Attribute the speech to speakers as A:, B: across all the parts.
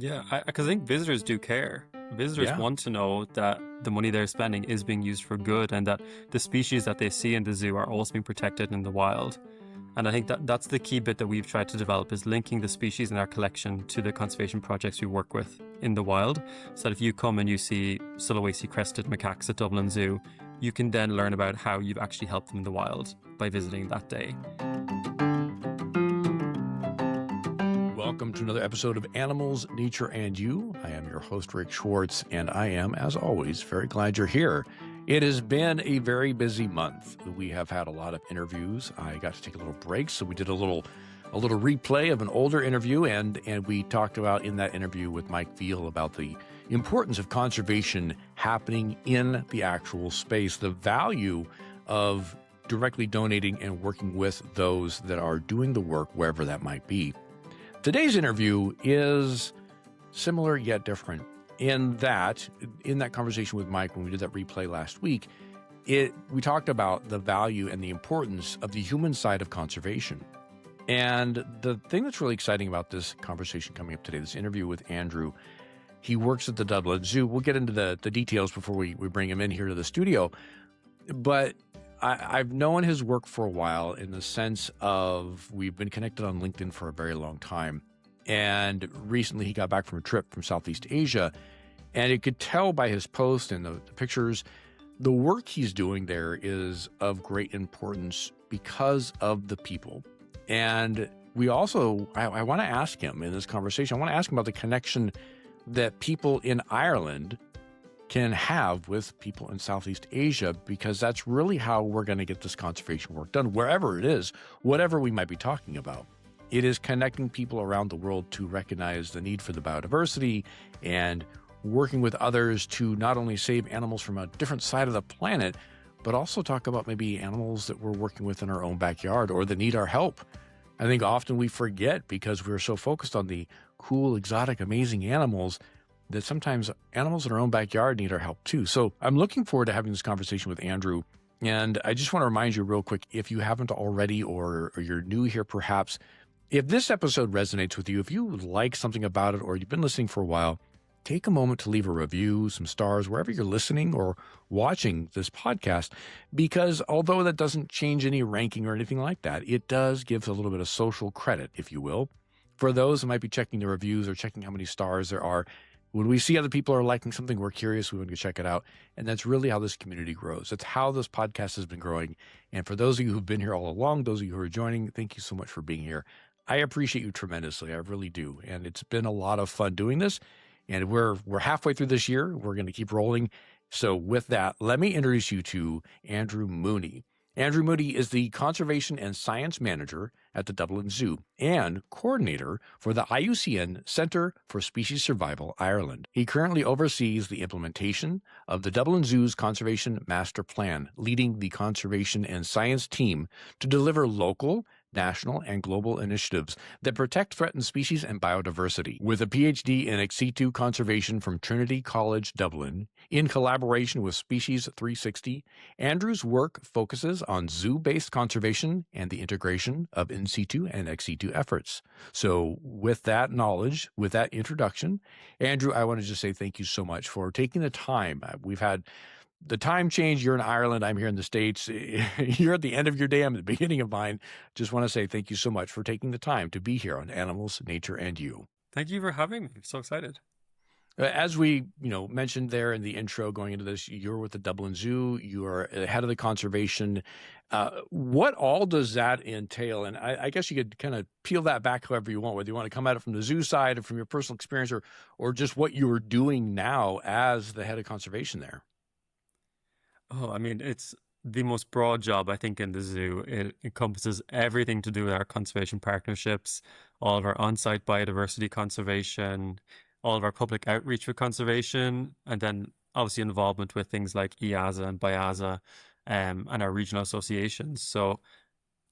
A: Yeah, because I think visitors do care. Visitors
B: Yeah.
A: want to know that the money they're spending is being used for good and that the species that they see in the zoo are also being protected in the wild. And I think that that's the key bit that we've tried to develop is linking the species in our collection to the conservation projects we work with in the wild. So that if you come and you see Sulawesi crested macaques at Dublin Zoo, you can then learn about how you've actually helped them in the wild by visiting that day.
B: Welcome to another episode of Animals, Nature, and You. I am your host, Rick Schwartz, and I am, as always, very glad you're here. It has been a very busy month. We have had a lot of interviews. I got to take a little break, so we did a little replay of an older interview, and we talked about in that interview with Mike Veal about the importance of conservation happening in the actual space, the value of directly donating and working with those that are doing the work wherever that might be. Today's interview is similar yet different in that conversation with Mike, when we did that replay last week, we talked about the value and the importance of the human side of conservation. And the thing that's really exciting about this conversation coming up today, this interview with Andrew, he works at the Dublin Zoo. We'll get into the details before we bring him in here to the studio. But I've known his work for a while in the sense of we've been connected on LinkedIn for a very long time. And recently he got back from a trip from Southeast Asia, and it could tell by his post and the pictures, the work he's doing there is of great importance because of the people. And we also, I want to ask him in this conversation, I want to ask him about the connection that people in Ireland can have with people in Southeast Asia, because that's really how we're going to get this conservation work done, wherever it is, whatever we might be talking about. It is connecting people around the world to recognize the need for the biodiversity and working with others to not only save animals from a different side of the planet, but also talk about maybe animals that we're working with in our own backyard or that need our help. I think often we forget because we're so focused on the cool, exotic, amazing animals that sometimes animals in our own backyard need our help too. So I'm looking forward to having this conversation with Andrew. And I just want to remind you real quick, if you haven't already, or you're new here perhaps, if this episode resonates with you, if you like something about it, or you've been listening for a while, take a moment to leave a review, some stars, wherever you're listening or watching this podcast, because although that doesn't change any ranking or anything like that, it does give a little bit of social credit, if you will, for those who might be checking the reviews or checking how many stars there are. When we see other people are liking something, we're curious, we want to check it out. And that's really how this community grows. That's how this podcast has been growing. And for those of you who've been here all along, those of you who are joining, thank you so much for being here. I appreciate you tremendously. I really do. And it's been a lot of fun doing this. And we're halfway through this year. We're going to keep rolling. So with that, let me introduce you to Andrew Mooney. Andrew Mooney is the Conservation and Science Manager at the Dublin Zoo and Coordinator for the IUCN Centre for Species Survival Ireland. He currently oversees the implementation of the Dublin Zoo's Conservation Master Plan, leading the Conservation and Science team to deliver local, national, and global initiatives that protect threatened species and biodiversity. With a PhD in ex situ conservation from Trinity College, Dublin, in collaboration with Species 360, Andrew's work focuses on zoo-based conservation and the integration of in situ and ex situ efforts. So with that knowledge, with that introduction, Andrew, I want to just say thank you so much for taking the time. We've had the time change. You're in Ireland. I'm here in the States. You're at the end of your day. I'm at the beginning of mine. Just want to say thank you so much for taking the time to be here on Animals, Nature, and You.
A: Thank you for having me. I'm so excited.
B: As we, mentioned there in the intro going into this, you're with the Dublin Zoo. You are head of the conservation. What all does that entail? And I guess you could kind of peel that back however you want, whether you want to come at it from the zoo side or from your personal experience, or just what you're doing now as the head of conservation there.
A: Oh, I mean, it's the most broad job, I think, in the zoo. It encompasses everything to do with our conservation partnerships, all of our on-site biodiversity conservation, all of our public outreach for conservation, and then obviously involvement with things like EASA and BIASA, and our regional associations. So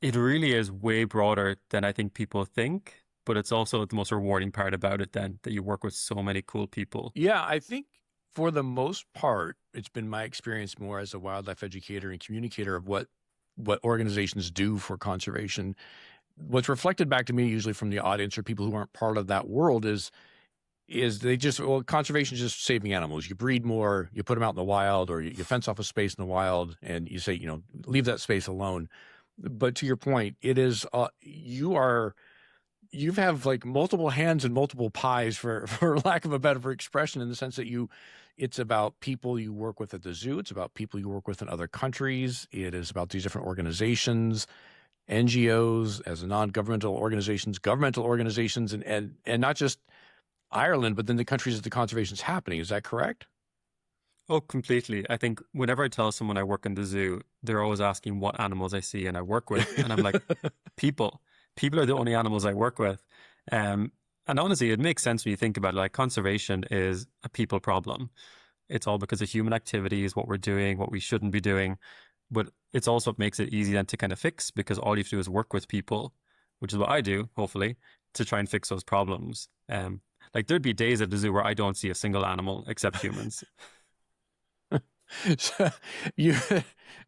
A: it really is way broader than I think people think, but it's also the most rewarding part about it then, that you work with so many cool people.
B: Yeah, I think for the most part, it's been my experience more as a wildlife educator and communicator of what organizations do for conservation. What's reflected back to me usually from the audience or people who aren't part of that world is is they just, well, conservation is just saving animals. You breed more, you put them out in the wild, or you fence off a space in the wild and you say, leave that space alone. But to your point, it is, you have like multiple hands and multiple pies for lack of a better expression, in the sense that it's about people you work with at the zoo. It's about people you work with in other countries. It is about these different organizations, NGOs, as non-governmental organizations, governmental organizations, and not just Ireland, but then the countries that the conservation is happening. Is that correct?
A: Oh, completely. I think whenever I tell someone I work in the zoo, they're always asking what animals I see and I work with. And I'm like, people. People are the only animals I work with. And honestly, it makes sense when you think about it. Like, conservation is a people problem. It's all because of human activities, what we're doing, what we shouldn't be doing. But it's also what makes it easy then to kind of fix, because all you have to do is work with people, which is what I do, hopefully, to try and fix those problems. Like, there'd be days at the zoo where I don't see a single animal except humans.
B: So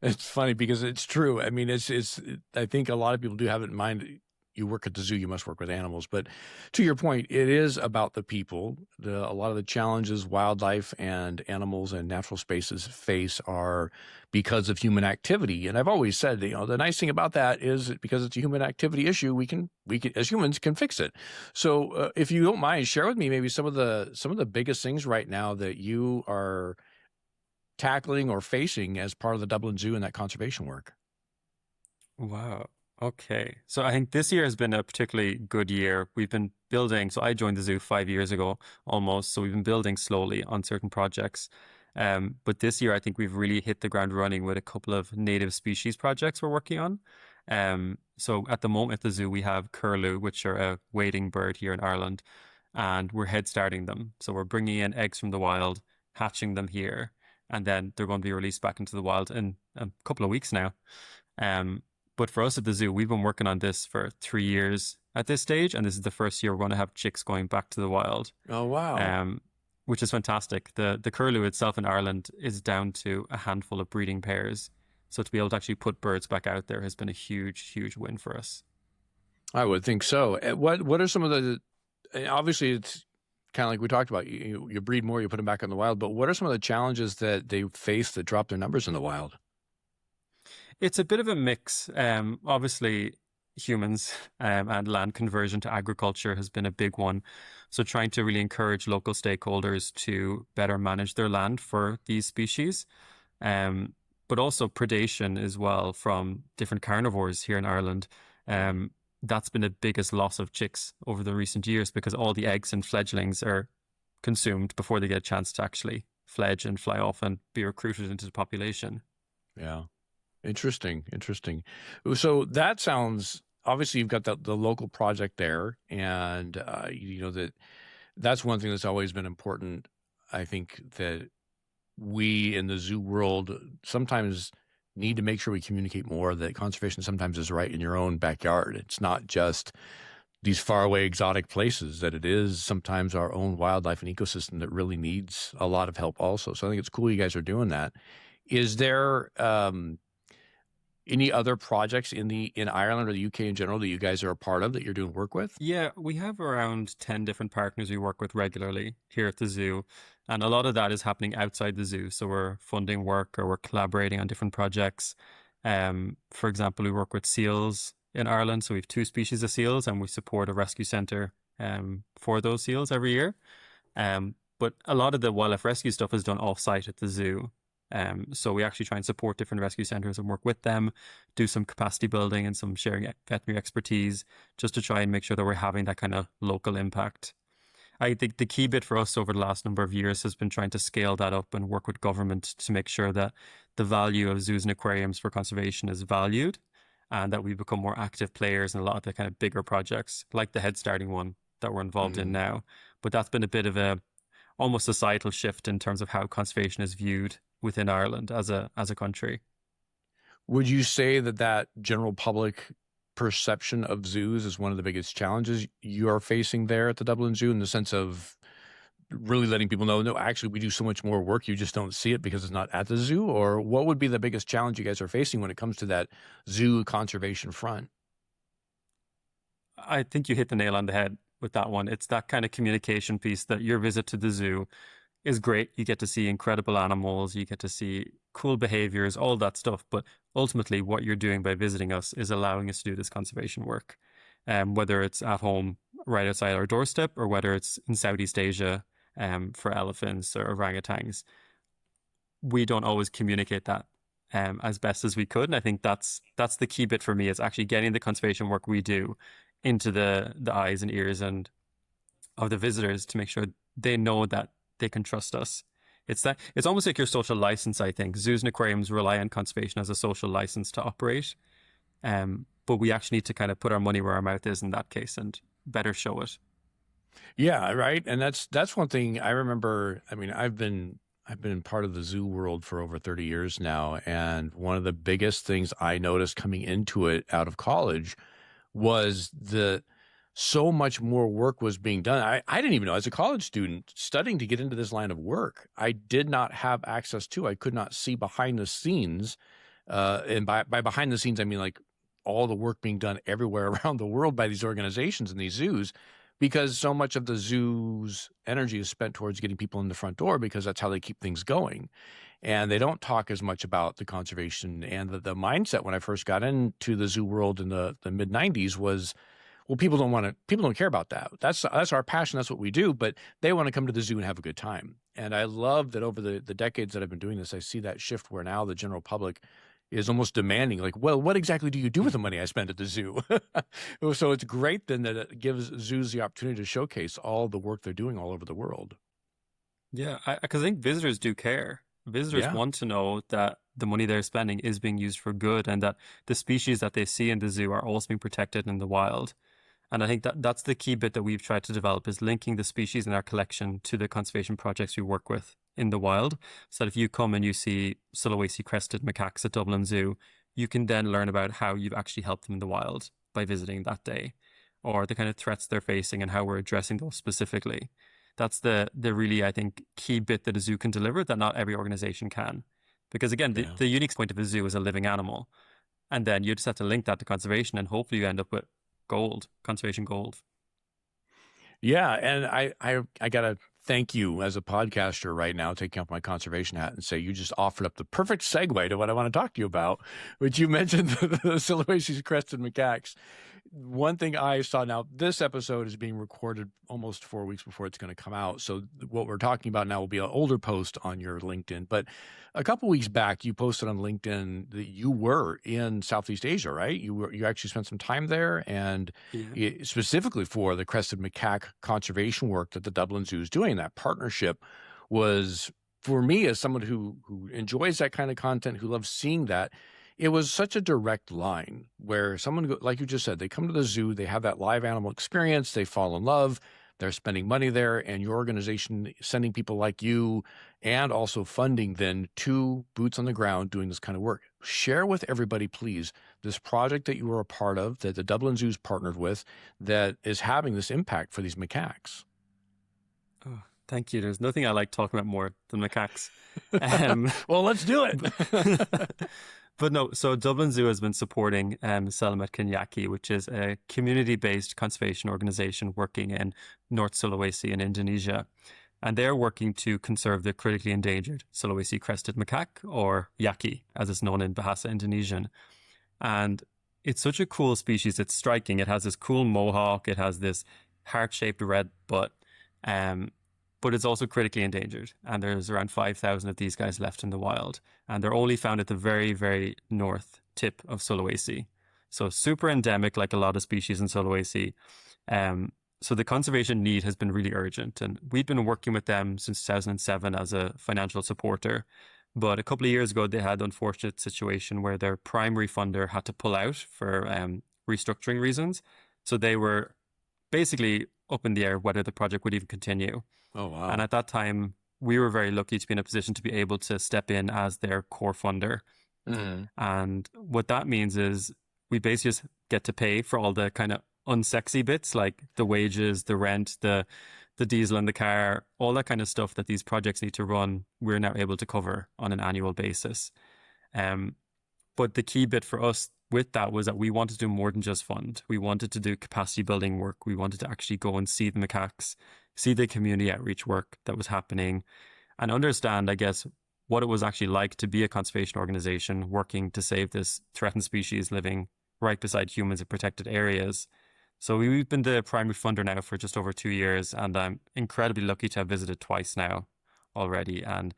B: it's funny because it's true. I mean, I think a lot of people do have it in mind. You work at the zoo, you must work with animals. But to your point, it is about the people. A lot of the challenges wildlife and animals and natural spaces face are because of human activity. And I've always said, the nice thing about that is because it's a human activity issue, we can as humans can fix it. So if you don't mind, share with me maybe some of the biggest things right now that you are tackling or facing as part of the Dublin Zoo and that conservation work.
A: Wow. Okay. So I think this year has been a particularly good year. We've been building, so I joined the zoo 5 years ago almost. So we've been building slowly on certain projects. But this year, I think we've really hit the ground running with a couple of native species projects we're working on. So at the moment at the zoo, we have curlew, which are a wading bird here in Ireland, and we're head starting them. So we're bringing in eggs from the wild, hatching them here, and then they're going to be released back into the wild in a couple of weeks now. But for us at the zoo, we've been working on this for 3 years at this stage, and this is the first year we're going to have chicks going back to the wild.
B: Oh, wow.
A: Which is fantastic. The curlew itself in Ireland is down to a handful of breeding pairs. So to be able to actually put birds back out there has been a huge, huge win for us.
B: I would think so. What are some of obviously it's kind of like we talked about, you breed more, you put them back in the wild, but what are some of the challenges that they face that drop their numbers in the wild?
A: It's a bit of a mix. Obviously, humans and land conversion to agriculture has been a big one. So trying to really encourage local stakeholders to better manage their land for these species. But also predation as well from different carnivores here in Ireland. That's been the biggest loss of chicks over the recent years, because all the eggs and fledglings are consumed before they get a chance to actually fledge and fly off and be recruited into the population.
B: Yeah. Interesting. So that sounds, obviously you've got the local project there, and that's one thing that's always been important. I think that we in the zoo world sometimes need to make sure we communicate more that conservation sometimes is right in your own backyard. It's not just these faraway exotic places, that it is sometimes our own wildlife and ecosystem that really needs a lot of help also. So I think it's cool you guys are doing that. Is there any other projects in Ireland or the UK in general that you guys are a part of that you're doing work with?
A: Yeah, we have around 10 different partners we work with regularly here at the zoo. And a lot of that is happening outside the zoo. So we're funding work or we're collaborating on different projects. For example, we work with seals in Ireland. So we have 2 species of seals, and we support a rescue centre for those seals every year. But a lot of the wildlife rescue stuff is done off-site at the zoo. So we actually try and support different rescue centres and work with them, do some capacity building and some sharing veterinary expertise, just to try and make sure that we're having that kind of local impact. I think the key bit for us over the last number of years has been trying to scale that up and work with government to make sure that the value of zoos and aquariums for conservation is valued, and that we become more active players in a lot of the kind of bigger projects, like the head starting one that we're involved in now. But that's been a bit of a almost societal shift in terms of how conservation is viewed within Ireland as a country.
B: Would you say that general public perception of zoos is one of the biggest challenges you are facing there at the Dublin Zoo, in the sense of really letting people know, no, actually we do so much more work, you just don't see it because it's not at the zoo? Or what would be the biggest challenge you guys are facing when it comes to that zoo conservation front?
A: I think you hit the nail on the head. with that one. It's that kind of communication piece that your visit to the zoo is great. You get to see incredible animals, you get to see cool behaviors, all that stuff. But ultimately, what you're doing by visiting us is allowing us to do this conservation work. Whether it's at home, right outside our doorstep, or whether it's in Southeast Asia, for elephants or orangutans, we don't always communicate that as best as we could. And I think that's the key bit for me, is actually getting the conservation work we do into the eyes and ears and of the visitors, to make sure they know that they can trust us. It's almost like your social license, I think. Zoos and aquariums rely on conservation as a social license to operate. But we actually need to kind of put our money where our mouth is in that case and better show it.
B: Yeah, right. And that's one thing I remember. I mean, I've been part of the zoo world for over 30 years now, and one of the biggest things I noticed coming into it out of college was so much more work was being done. I didn't even know, as a college student studying to get into this line of work, I did not have access to. I could not see behind the scenes. And by behind the scenes, I mean like all the work being done everywhere around the world by these organizations and these zoos, because so much of the zoo's energy is spent towards getting people in the front door, because that's how they keep things going. And they don't talk as much about the conservation and the mindset. When I first got into the zoo world in the mid 90s was, well, people don't care about that. That's our passion. That's what we do. But they want to come to the zoo and have a good time. And I love that over the decades that I've been doing this, I see that shift where now the general public is almost demanding, like, well, what exactly do you do with the money I spend at the zoo? So it's great then that it gives zoos the opportunity to showcase all the work they're doing all over the world.
A: Yeah, because I think visitors do care. Visitors
B: Yeah.
A: want to know that the money they're spending is being used for good, and that the species that they see in the zoo are also being protected in the wild. And I think that's the key bit that we've tried to develop, is linking the species in our collection to the conservation projects we work with in the wild. So that if you come and you see Sulawesi crested macaques at Dublin Zoo, you can then learn about how you've actually helped them in the wild by visiting that day, or the kind of threats they're facing and how we're addressing those specifically. That's the really, I think, key bit that a zoo can deliver that not every organization can. Because again,
B: Yeah.
A: the unique point of a zoo is a living animal. And then you just have to link that to conservation, and hopefully you end up with gold, conservation gold.
B: Yeah, and I gotta thank you as a podcaster right now, taking off my conservation hat, and say you just offered up the perfect segue to what I want to talk to you about, which you mentioned the Sulawesi crested macaques. One thing I saw, now this episode is being recorded almost 4 weeks before it's going to come out, so what we're talking about now will be an older post on your LinkedIn. But a couple weeks back, you posted on LinkedIn that you were in Southeast Asia, right? You actually spent some time there, and
A: Yeah.
B: specifically for the crested macaque conservation work that the Dublin Zoo is doing. That partnership was, for me, as someone who enjoys that kind of content, who loves seeing that, it was such a direct line where someone, like you just said, they come to the zoo, they have that live animal experience, they fall in love, they're spending money there, and your organization sending people like you and also funding then to boots on the ground doing this kind of work. Share with everybody, please, this project that you were a part of, that the Dublin Zoo's partnered with, that is having this impact for these macaques.
A: Oh, thank you. There's nothing I like talking about more than macaques.
B: Well, let's do it.
A: But no, so Dublin Zoo has been supporting Selamat Kenyaki, which is a community-based conservation organization working in North Sulawesi in Indonesia. And they're working to conserve the critically endangered Sulawesi crested macaque, or yaki, as it's known in Bahasa Indonesian. And it's such a cool species. It's striking. It has this cool mohawk. It has this heart-shaped red butt. But it's also critically endangered. And there's around 5,000 of these guys left in the wild. And they're only found at the very, very north tip of Sulawesi. So super endemic, like a lot of species in Sulawesi. So the conservation need has been really urgent. And we've been working with them since 2007 as a financial supporter. But a couple of years ago, they had an unfortunate situation where their primary funder had to pull out for restructuring reasons. So they were basically up in the air whether the project would even continue.
B: Oh, wow.
A: And at that time, we were very lucky to be in a position to be able to step in as their core funder.
B: Mm-hmm.
A: And what that means is we basically just get to pay for all the kind of unsexy bits, like the wages, the rent, the diesel in the car, all that kind of stuff that these projects need to run. We're now able to cover on an annual basis. But the key bit for us with that was that we wanted to do more than just fund. We wanted to do capacity building work. We wanted to actually go and see the macaques, see the community outreach work that was happening, and understand, I guess, what it was actually like to be a conservation organization working to save this threatened species living right beside humans in protected areas. So we've been the primary funder now for just over 2 years, and I'm incredibly lucky to have visited twice now already. And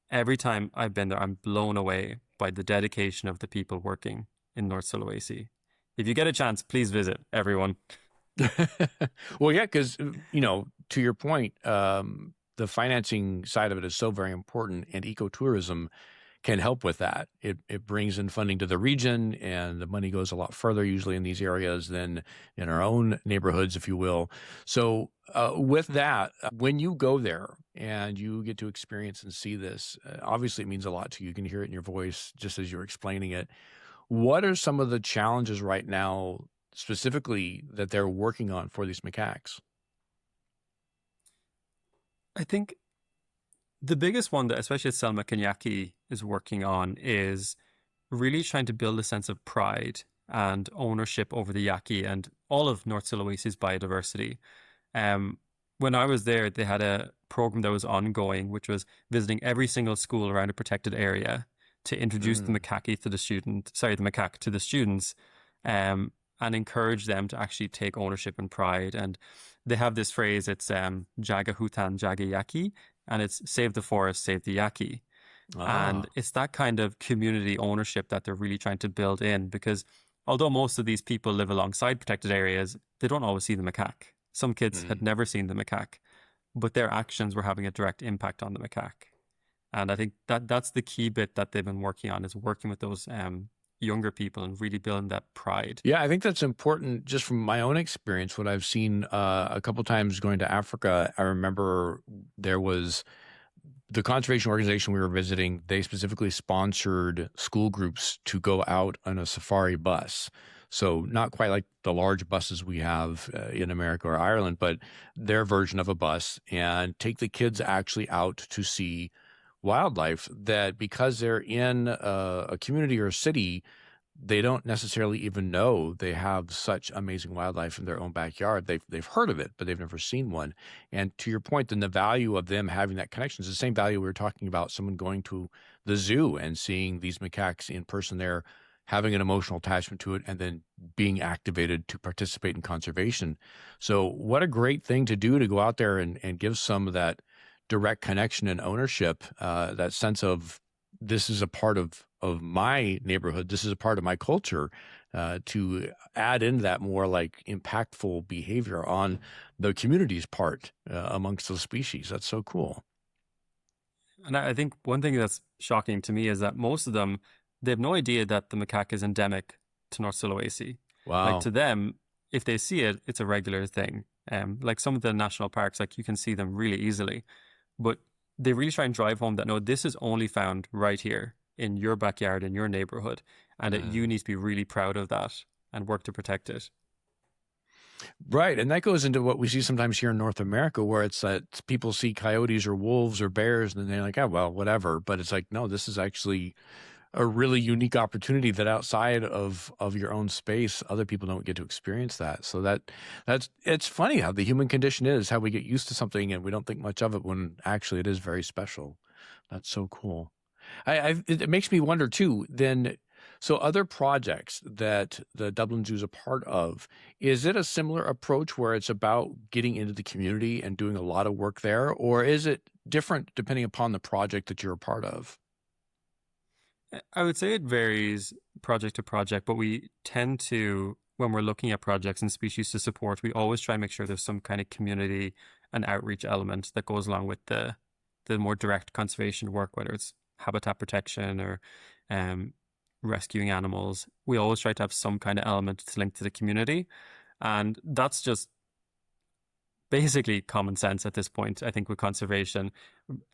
A: every time I've been there, I'm blown away by the dedication of the people working in North Sulawesi. If you get a chance, please visit, everyone.
B: Well, yeah, because, to your point, the financing side of it is so very important, and ecotourism can help with that. It brings in funding to the region, and the money goes a lot further usually in these areas than in our own neighborhoods, if you will. So with that, when you go there and you get to experience and see this, obviously it means a lot to you. You can hear it in your voice just as you're explaining it. What are some of the challenges right now specifically that they're working on for these macaques?
A: I think the biggest one that especially Selma Kenyaki is working on is really trying to build a sense of pride and ownership over the yaki and all of North Sulawesi's biodiversity. When I was there, they had a program that was ongoing, which was visiting every single school around a protected area to introduce the
B: Mm.
A: macaque to the the macaque to the students, and encourage them to actually take ownership and pride. And they have this phrase, it's Jaga Hutan, Jaga Yaki, and it's save the forest, save the yaki. And
B: Ah.
A: it's that kind of community ownership that they're really trying to build in because although most of these people live alongside protected areas, they don't always see the macaque. Some kids had
B: Mm.
A: never seen the macaque, but their actions were having a direct impact on the macaque. And I think that that's the key bit that they've been working on is working with those younger people and really building that pride.
B: Yeah, I think that's important just from my own experience. What I've seen a couple times going to Africa, I remember there was the conservation organization we were visiting. They specifically sponsored school groups to go out on a safari bus. So not quite like the large buses we have in America or Ireland, but their version of a bus, and take the kids actually out to see wildlife that because they're in a community or a city, they don't necessarily even know they have such amazing wildlife in their own backyard. They've heard of it, but they've never seen one. And to your point, then the value of them having that connection is the same value we were talking about someone going to the zoo and seeing these macaques in person there, having an emotional attachment to it, and then being activated to participate in conservation. So what a great thing to do to go out there and give some of that direct connection and ownership, that sense of this is a part of my neighborhood. This is a part of my culture, to add in that more like impactful behavior on the community's part amongst those species. That's so cool.
A: And I think one thing that's shocking to me is that most of them, they have no idea that the macaque is endemic to North Sulawesi. Like
B: Wow.
A: to them, if they see it, it's a regular thing. Like some of the national parks, like you can see them really easily, but they really try and drive home that no, this is only found right here in your backyard, in your neighborhood, and that you
B: Mm.
A: need to be really proud of that and work to protect it.
B: Right. And that goes into what we see sometimes here in North America, where it's that people see coyotes or wolves or bears and they're like, oh, well, whatever. But it's like, no, this is actually a really unique opportunity that outside of your own space, other people don't get to experience that. So that's it's funny how the human condition is, how we get used to something and we don't think much of it when actually it is very special. That's so cool. It makes me wonder too, then, so other projects that the Dublin Zoo is a part of, is it a similar approach where it's about getting into the community and doing a lot of work there, or is it different depending upon the project that you're a part of?
A: I would say it varies project to project, but we tend to, when we're looking at projects and species to support, we always try and make sure there's some kind of community and outreach element that goes along with the more direct conservation work, whether it's habitat protection or um, rescuing animals. We always try to have some kind of element to link to the community. And that's just basically common sense at this point, I think, with conservation.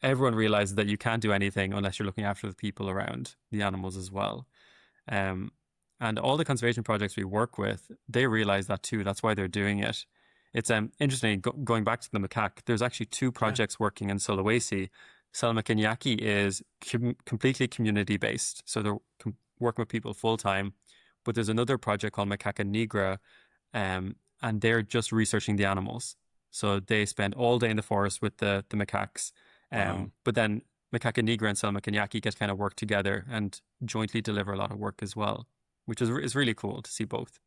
A: Everyone realizes that you can't do anything unless you're looking after the people around the animals as well. Um, and all the conservation projects we work with, they realize that too. That's why they're doing it. It's interesting, going back to the macaque, there's actually two
B: Yeah.
A: projects working in Sulawesi. Selma Kenyaki is completely community based. So they're working with people full time. But there's another project called Macaque Nigra, and they're just researching the animals. So they spend all day in the forest with the macaques.
B: Wow.
A: But then Macaque Nigra and Selma Kenyaki get kind of work together and jointly deliver a lot of work as well, which is really cool to see both.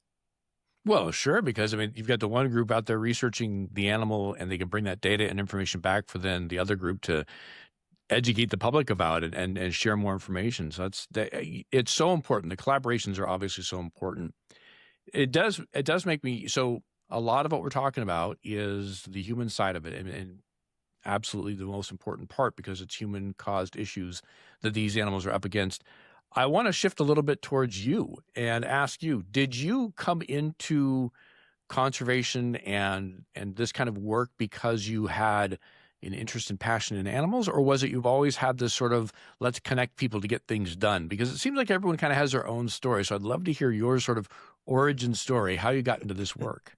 B: Well, sure, because I mean, you've got the one group out there researching the animal and they can bring that data and information back for then the other group to educate the public about it and share more information. So it's so important. The collaborations are obviously so important. It does make me so a lot of what we're talking about is the human side of it and absolutely the most important part because it's human caused issues that these animals are up against. I want to shift a little bit towards you and ask you, did you come into conservation and this kind of work because you had an interest and passion in animals, or was it you've always had this sort of let's connect people to get things done? Because it seems like everyone kind of has their own story. So I'd love to hear your sort of origin story, how you got into this work.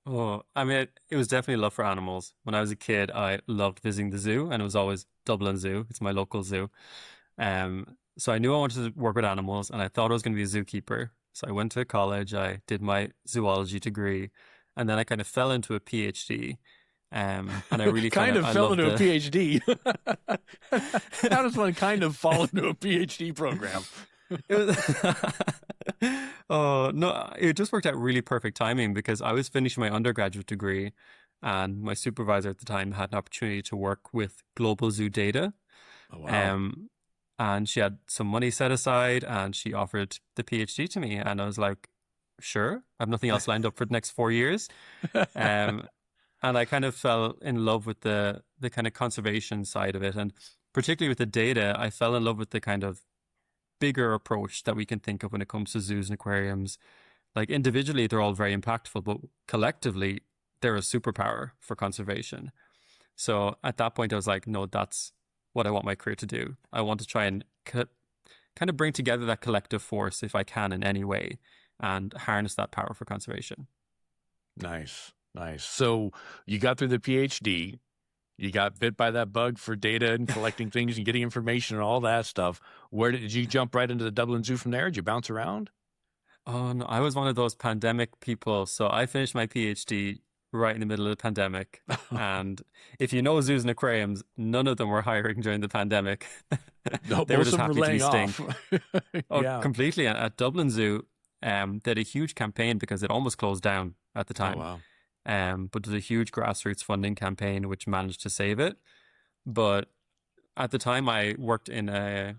A: Oh, I mean, it was definitely love for animals. When I was a kid, I loved visiting the zoo, and it was always Dublin Zoo. It's my local zoo. So I knew I wanted to work with animals, and I thought I was going to be a zookeeper. So I went to college, I did my zoology degree, and then I kind of fell into a PhD. And I really
B: Kind of
A: I
B: fell
A: loved
B: into a
A: the
B: PhD. How does one kind of fall into a PhD program?
A: it was Oh no, it just worked out really perfect timing because I was finishing my undergraduate degree and my supervisor at the time had an opportunity to work with global zoo data.
B: Oh, wow.
A: Um, and she had some money set aside and she offered the PhD to me. And I was like, sure, I have nothing else lined up for the next 4 years. Um, and I kind of fell in love with the kind of conservation side of it. And particularly with the data, I fell in love with the kind of bigger approach that we can think of when it comes to zoos and aquariums. Like individually, they're all very impactful, but collectively, they're a superpower for conservation. So at that point, I was like, no, that's what I want my career to do. I want to try and kind of bring together that collective force if I can in any way and harness that power for conservation.
B: Nice, nice. So you got through the PhD, you got bit by that bug for data and collecting things and getting information and all that stuff. Where did you jump right into the Dublin Zoo from there? Did you bounce around?
A: Oh no, I was one of those pandemic people. So I finished my PhD right in the middle of the pandemic. And if you know zoos and aquariums, none of them were hiring during the pandemic.
B: No,
A: They were
B: most
A: just
B: of them were
A: happy to be
B: laying
A: staying.
B: off.
A: Oh,
B: Yeah.
A: completely. At Dublin Zoo, they had a huge campaign because it almost closed down at the
B: Oh,
A: time.
B: wow.
A: But there's a huge grassroots funding campaign which managed to save it. But at the time, I worked in a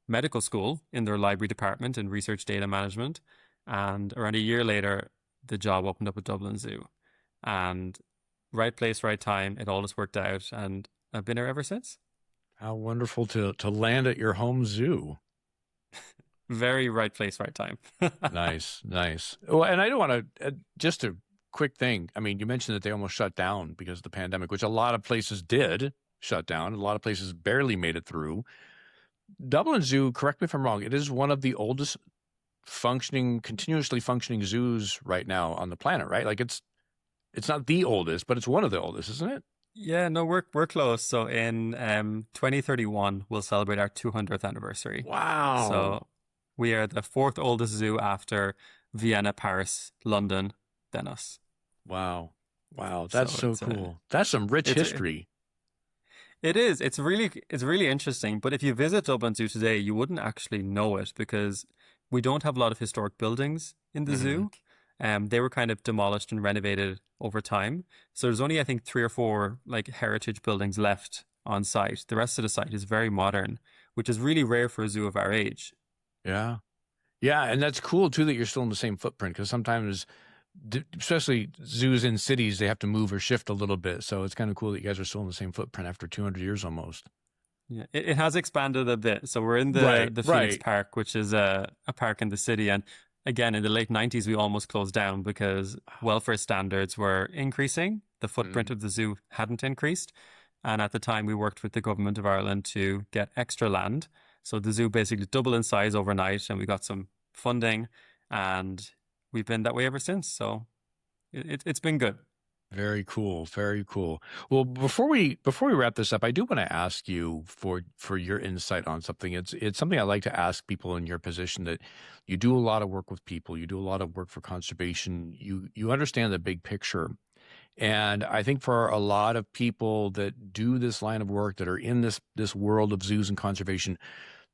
A: medical school in their library department in research data management. And around a year later, the job opened up at Dublin Zoo. And right place, right time, it all just worked out. And I've been here ever since.
B: How wonderful to land at your home zoo.
A: Very right place, right time.
B: Nice, nice. Well, and I don't want to, just a quick thing. I mean, you mentioned that they almost shut down because of the pandemic, which a lot of places did shut down. A lot of places barely made it through. Dublin Zoo, correct me if I'm wrong, it is one of the oldest functioning, continuously functioning zoos right now on the planet, right? Like it's not the oldest, but it's one of the oldest, isn't it?
A: Yeah, no, we're close. So in 2031, we'll celebrate our 200th anniversary.
B: Wow.
A: So we are the fourth oldest zoo after Vienna, Paris, London, then us.
B: Wow. Wow. That's
A: So
B: so cool. That's some rich
A: it's
B: history.
A: it is. It's really interesting. But if you visit Dublin Zoo today, you wouldn't actually know it because we don't have a lot of historic buildings in the
B: Hmm.
A: zoo. They were kind of demolished and renovated over time. So there's only, I think, three or four like heritage buildings left on site. The rest of the site is very modern, which is really rare for a zoo of our age.
B: Yeah. Yeah. And that's cool too that you're still in the same footprint because sometimes, especially zoos in cities, they have to move or shift a little bit. So it's kind of cool that you guys are still in the same footprint after 200 years almost.
A: Yeah, it has expanded a bit. So we're in
B: Right.
A: the Phoenix
B: Right.
A: Park, which is a park in the city. And again, in the late 90s, we almost closed down because welfare standards were increasing. The footprint
B: Mm.
A: of the zoo hadn't increased. And at the time, we worked with the government of Ireland to get extra land. So the zoo basically doubled in size overnight, and we got some funding, and we've been that way ever since. So it's been good.
B: Very cool. Very cool. Well, before we wrap this up, I do want to ask you for your insight on something. It's something I like to ask people in your position that you do a lot of work with people, you do a lot of work for conservation, you understand the big picture. And I think for a lot of people that do this line of work that are in this world of zoos and conservation,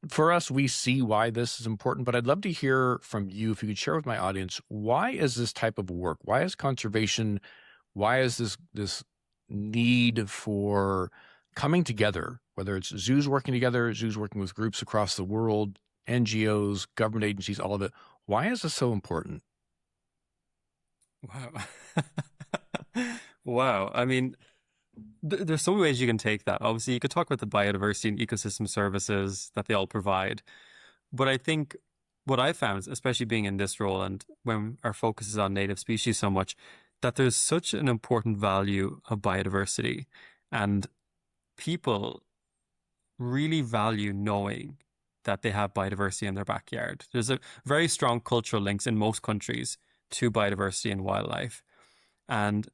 B: for us, we see why this is important, but I'd love to hear from you if you could share with my audience, why is this type of work? Why is conservation, why is this need for coming together, whether it's zoos working together, zoos working with groups across the world, NGOs, government agencies, all of it. Why is this so important?
A: Wow. Wow. I mean, there's so many ways you can take that. Obviously, you could talk about the biodiversity and ecosystem services that they all provide. But I think what I found, especially being in this role and when our focus is on native species so much, that there's such an important value of biodiversity. And people really value knowing that they have biodiversity in their backyard. There's a very strong cultural links in most countries to biodiversity and wildlife. And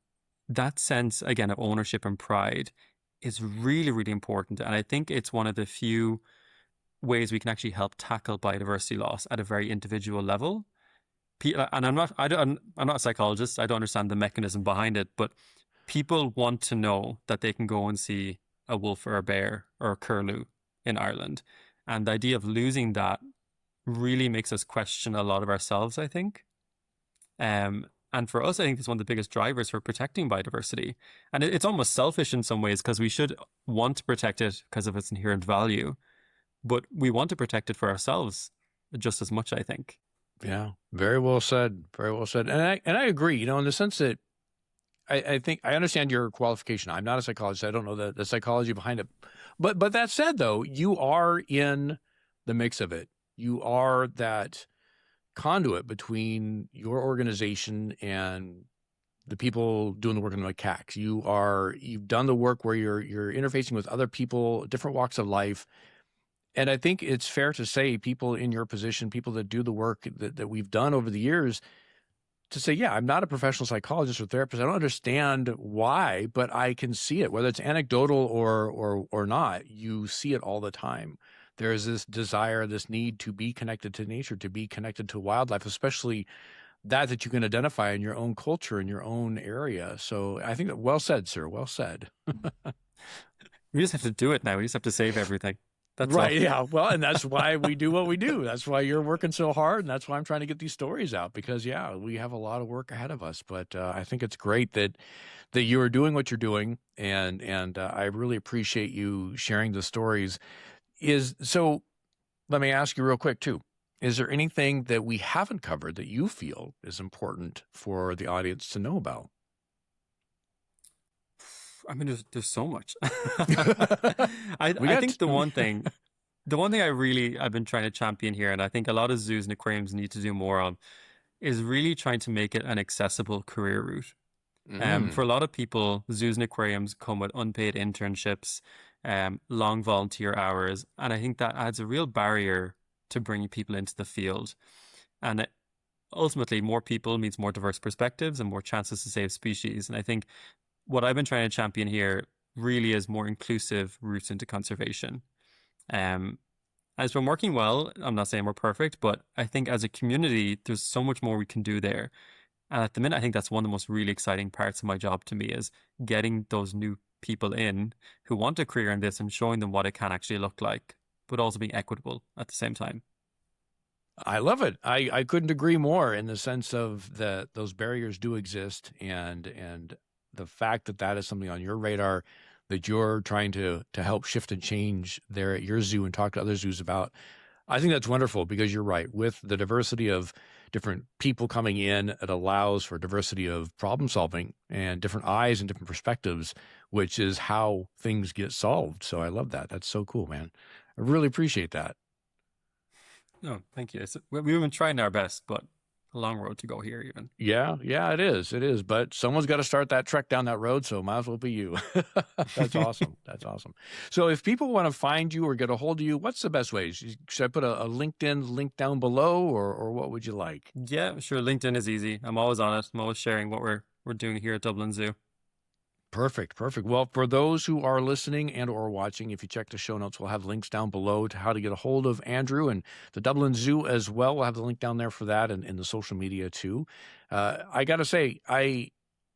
A: that sense, again, of ownership and pride is really, really important. And I think it's one of the few ways we can actually help tackle biodiversity loss at a very individual level. And I'm not a psychologist. I don't understand the mechanism behind it, but people want to know that they can go and see a wolf or a bear or a curlew in Ireland. And the idea of losing that really makes us question a lot of ourselves, I think. And for us, I think it's one of the biggest drivers for protecting biodiversity. And it's almost selfish in some ways because we should want to protect it because of its inherent value, but we want to protect it for ourselves just as much, I think.
B: Yeah, very well said. Very well said. And I agree, you know, in the sense that I think I understand your qualification. I'm not a psychologist. I don't know the psychology behind it. But that said, though, you are in the mix of it. You are that conduit between your organization and the people doing the work in the macaques. You've done the work where you're interfacing with other people, different walks of life. And I think it's fair to say people in your position, people that do the work that we've done over the years, to say, yeah, I'm not a professional psychologist or therapist. I don't understand why, but I can see it, whether it's anecdotal or not. You see it all the time. There's this desire, this need to be connected to nature, to be connected to wildlife, especially that you can identify in your own culture, in your own area. So I think that well said, sir. Well said.
A: We just have to do it now. We just have to save everything. That's
B: Right.
A: all.
B: Yeah. Well, and that's why we do what we do. That's why you're working so hard. And that's why I'm trying to get these stories out because, yeah, we have a lot of work ahead of us. But I think it's great that you are doing what you're doing. And I really appreciate you sharing the stories. So let me ask you real quick, too. Is there anything that we haven't covered that you feel is important for the audience to know about?
A: I mean, there's so much.
B: We
A: I
B: got
A: think the one thing I've been trying to champion here, and I think a lot of zoos and aquariums need to do more of, is really trying to make it an accessible career route. For a lot of people, zoos and aquariums come with unpaid internships, long volunteer hours, and I think that adds a real barrier to bringing people into the field. And ultimately, more people means more diverse perspectives and more chances to save species. And I think what I've been trying to champion here really is more inclusive routes into conservation. And it's been working well. I'm not saying we're perfect, but I think as a community, there's so much more we can do there. And at the minute, I think that's one of the most really exciting parts of my job to me is getting those new people in who want a career in this and showing them what it can actually look like, but also being equitable at the same time.
B: I love it. I couldn't agree more in the sense of those barriers do exist and the fact that that is something on your radar that you're trying to help shift and change there at your zoo and talk to other zoos about. I think that's wonderful because you're right. With the diversity of different people coming in, it allows for diversity of problem solving and different eyes and different perspectives, which is how things get solved. So I love that. That's so cool, man. I really appreciate that.
A: No, thank you. We've been trying our best, but a long road to go here even.
B: Yeah, it is. It is. But someone's got to start that trek down that road, so might as well be you. That's awesome. That's awesome. So if people want to find you or get a hold of you, what's the best way? Should I put a LinkedIn link down below or what would you like?
A: Yeah, sure. LinkedIn is easy. I'm always on it. I'm always sharing what we're doing here at Dublin Zoo.
B: Perfect. Well, for those who are listening and or watching, if you check the show notes, we'll have links down below to how to get a hold of Andrew and the Dublin Zoo as well. We'll have the link down there for that and in the social media too. I got to say, I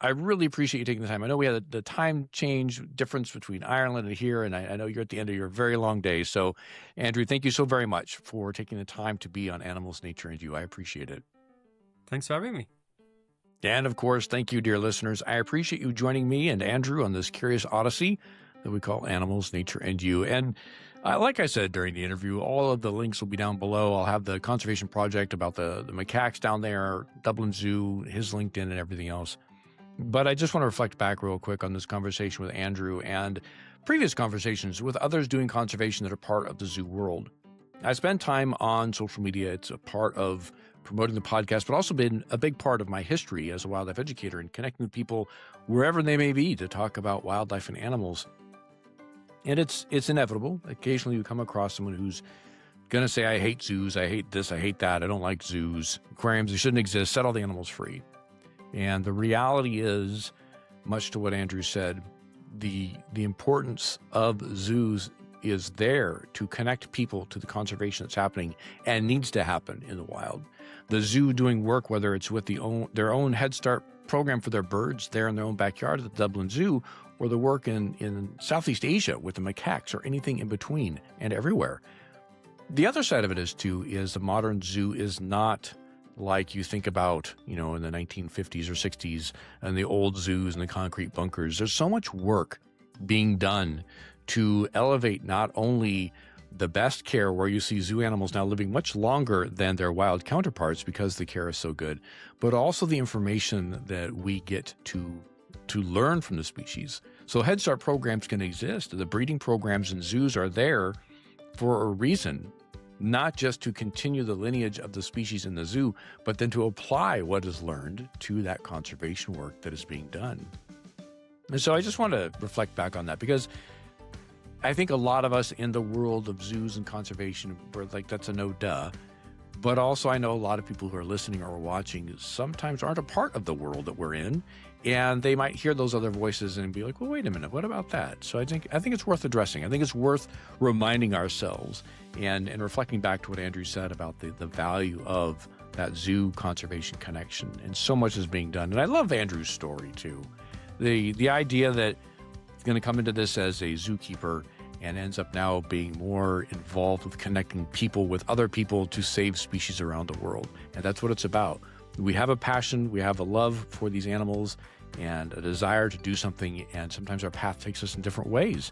B: really appreciate you taking the time. I know we had the time change difference between Ireland and here, and I know you're at the end of your very long day. So, Andrew, thank you so very much for taking the time to be on Animals, Nature, and You. I appreciate it.
A: Thanks for having me.
B: And of course, thank you, dear listeners. I appreciate you joining me and Andrew on this curious odyssey that we call Animals, Nature, and You. And like I said during the interview, all of the links will be down below. I'll have the conservation project about the macaques down there, Dublin Zoo, his LinkedIn, and everything else. But I just want to reflect back real quick on this conversation with Andrew and previous conversations with others doing conservation that are part of the zoo world. I spend time on social media. It's a part of promoting the podcast, but also been a big part of my history as a wildlife educator and connecting with people wherever they may be to talk about wildlife and animals. And it's inevitable. Occasionally you come across someone who's going to say, I hate zoos, I hate this, I hate that, I don't like zoos, aquariums, they shouldn't exist, set all the animals free. And the reality is, much to what Andrew said, the importance of zoos is there to connect people to the conservation that's happening and needs to happen in the wild. The zoo doing work, whether it's with their own Head Start program for their birds there in their own backyard at the Dublin Zoo, or the work in Southeast Asia with the macaques, or anything in between and everywhere. The other side of it is the modern zoo is not like you think about, in the 1950s or 60s and the old zoos and the concrete bunkers. There's so much work being done to elevate not only the best care, where you see zoo animals now living much longer than their wild counterparts because the care is so good, but also the information that we get to learn from the species. So Head Start programs can exist. The breeding programs in zoos are there for a reason, not just to continue the lineage of the species in the zoo, but then to apply what is learned to that conservation work that is being done. And so I just want to reflect back on that, because I think a lot of us in the world of zoos and conservation, we're like, that's a no duh. But also I know a lot of people who are listening or watching sometimes aren't a part of the world that we're in, and they might hear those other voices and be like, well, wait a minute, what about that? So I think it's worth addressing. I think it's worth reminding ourselves and reflecting back to what Andrew said about the value of that zoo conservation connection. And so much is being done. And I love Andrew's story too. The idea that he's going to come into this as a zookeeper and ends up now being more involved with connecting people with other people to save species around the world. And that's what it's about. We have a passion, we have a love for these animals and a desire to do something, and sometimes our path takes us in different ways.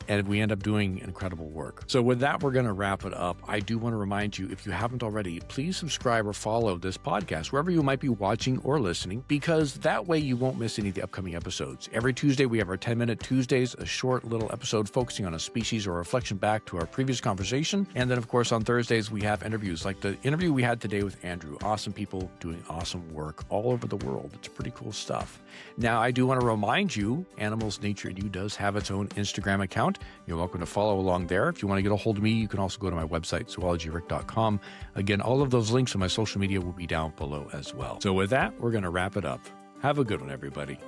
B: And we end up doing incredible work. So with that, we're going to wrap it up. I do want to remind you, if you haven't already, please subscribe or follow this podcast wherever you might be watching or listening, because that way you won't miss any of the upcoming episodes. Every Tuesday, we have our 10-minute Tuesdays, a short little episode focusing on a species or a reflection back to our previous conversation. And then, of course, on Thursdays, we have interviews like the interview we had today with Andrew. Awesome people doing awesome work all over the world. It's pretty cool stuff. Now, I do want to remind you, Animals, Nature, and You does have its own Instagram account. You're welcome to follow along there. If you want to get a hold of me, you can also go to my website, zoologyrick.com. Again, all of those links on my social media will be down below as well. So with that, we're going to wrap it up. Have a good one, everybody.